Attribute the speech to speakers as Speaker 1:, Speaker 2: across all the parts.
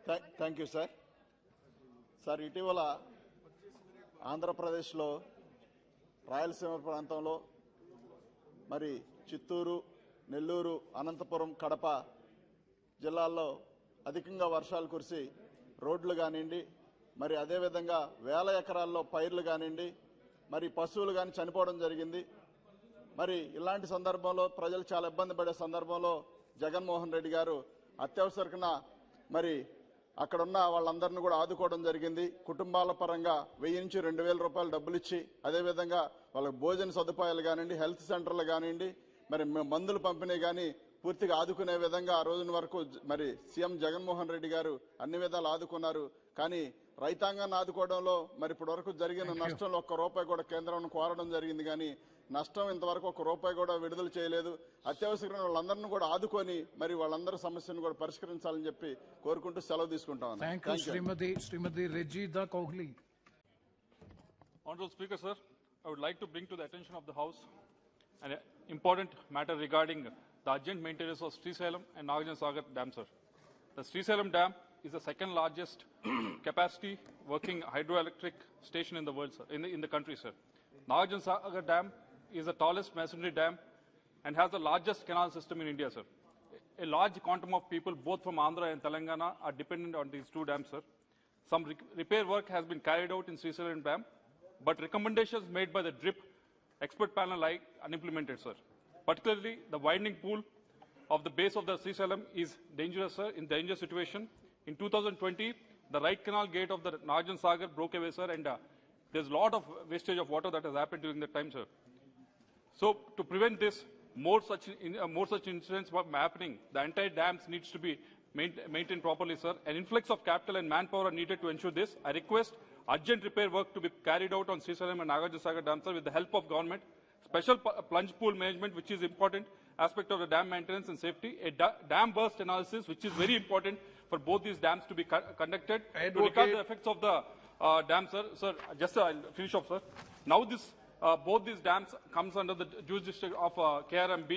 Speaker 1: Thank you sir. Sir, ఇటీవల ఆంధ్రప్రదేశ్లో రాయలసీమ ప్రాంతంలో మరి చిత్తూరు, నెల్లూరు, అనంతపురం, కడప జిల్లాల్లో అధికంగా వర్షాలు కురిసి రోడ్లు కానివ్వండి, మరి అదేవిధంగా వేల ఎకరాల్లో పైర్లు కానివ్వండి, మరి పశువులు కానీ చనిపోవడం జరిగింది. మరి ఇలాంటి సందర్భంలో ప్రజలు చాలా ఇబ్బంది పడే సందర్భంలో జగన్మోహన్ రెడ్డి గారు అత్యవసరకన మరి అక్కడున్న వాళ్ళందరినీ కూడా ఆదుకోవడం జరిగింది. కుటుంబాల పరంగా 1000 నుంచి 2000 రూపాయలు డబ్బులు ఇచ్చి, అదేవిధంగా వాళ్ళకి భోజన సదుపాయాలు కానివ్వండి, హెల్త్ సెంటర్లు కానివ్వండి, మరి మందులు పంపిణీ కానీ పూర్తిగా ఆదుకునే విధంగా ఆ రోజున వరకు మరి సీఎం జగన్మోహన్ రెడ్డి గారు అన్ని విధాలు ఆదుకున్నారు. కానీ రైతాంగాన్ని ఆదుకోవడంలో మరి ఇప్పటి వరకు జరిగిన నష్టంలో ₹1 కూడా కేంద్రం కోరడం జరిగింది. కానీ నష్టం ఇంతవరకు ₹1 కూడా విడుదల చేయలేదు. అత్యవసరమైన వాళ్ళందరినీ కూడా ఆదుకొని మరి వాళ్ళందరి సమస్యను కూడా పరిష్కరించాలని చెప్పి కోరుకుంటూ సెలవు తీసుకుంటాం.
Speaker 2: శ్రీమతి రెజీదా Kohli.
Speaker 3: Honorable Speaker, sir, I would like to bring to the attention of the House an important matter regarding the urgent maintenance of Srisailam and Nagarjuna Sagar Dam, sir. The Srisailam Dam is the second largest capacity working hydroelectric station in the world, sir, in the country, sir. Nagarjuna Sagar Dam is the tallest masonry dam and has the largest canal system in India, sir. A large quantum of people, both from Andhra and Telangana, are dependent on these two dams, sir. Some repair work has been carried out in Srisailam Dam, but recommendations made by the DRIP expert panel are unimplemented, sir. Particularly, the widening pool of the base of the Srisailam is dangerous, sir, in dangerous situation. In 2020, the right canal gate of the Nagarjuna Sagar broke away, sir, and there's a lot of wastage of water that has happened during that time, sir. So, to prevent this, more such incidents from happening, the entire dams needs to be maintained properly, sir. An influx of capital and manpower are needed to ensure this. I request urgent repair work to be carried out on Srisailam and Nagarjuna Sagar dams, sir, with the help of government. Special plunge pool management, which is important aspect of the dam maintenance and safety. A dam burst analysis, which is very important for both these dams to be conducted to record the effects of the dam, sir. Sir, just I'll finish off, sir. Now both these dams comes under the jurisdiction of KRMB.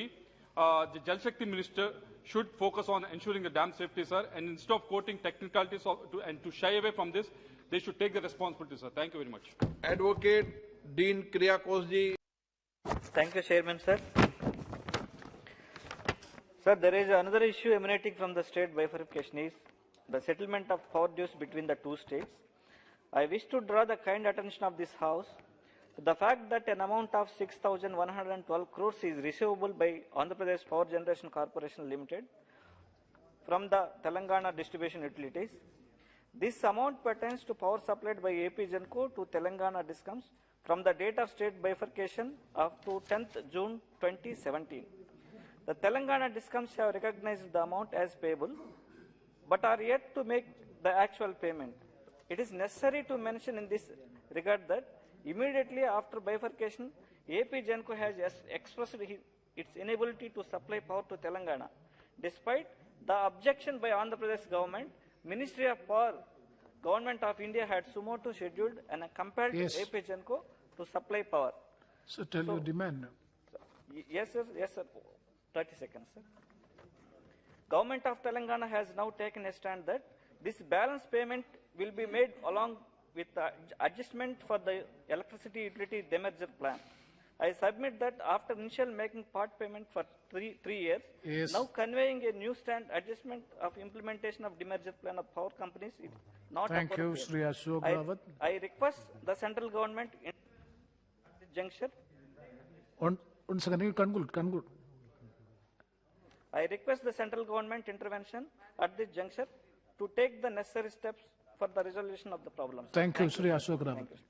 Speaker 3: The Jal Shakti Minister should focus on ensuring the dam safety, sir, and instead of quoting technicalities and to shy away from this, they should take the responsibility, sir. Thank you very much.
Speaker 4: Advocate Dean Kriakosji.
Speaker 5: Thank you, Chairman, sir. Sir, there is another issue emanating from the state bifurcation is the settlement of power dues between the two states. I wish to draw the kind attention of this House to the fact that an amount of 6,112 crores is receivable by Andhra Pradesh Power Generation Corporation Limited from the Telangana distribution utilities. This amount pertains to power supplied by AP Genco to Telangana Discoms from the date of state bifurcation up to 10th June 2017. The Telangana Discoms have recognized the amount as payable, but are yet to make the actual payment. It is necessary to mention in this regard that immediately after bifurcation, AP Genco has expressed its inability to supply power to Telangana. Despite the objection by Andhra Pradesh government, Ministry of Power, Government of India had sumo to scheduled and compelled AP Genco to supply power.
Speaker 2: So tell your demand.
Speaker 5: Yes, sir. Yes, sir. 30 seconds, sir. Government of Telangana has now taken a stand that this balance payment will be made along with the adjustment for the electricity utility demerger plan. I submit that after initial making part payment for three years, now conveying a new stand adjustment of implementation of demerger plan of power companies is not
Speaker 2: Thank you,
Speaker 5: appropriate.
Speaker 2: Shri Ashok Rawat.
Speaker 5: I request the central government in this juncture.
Speaker 2: One second, you conclude.
Speaker 5: I request the central government intervention at this juncture to take the necessary steps for the resolution of the problem.
Speaker 2: Thank you, Shri Ashok Rawat.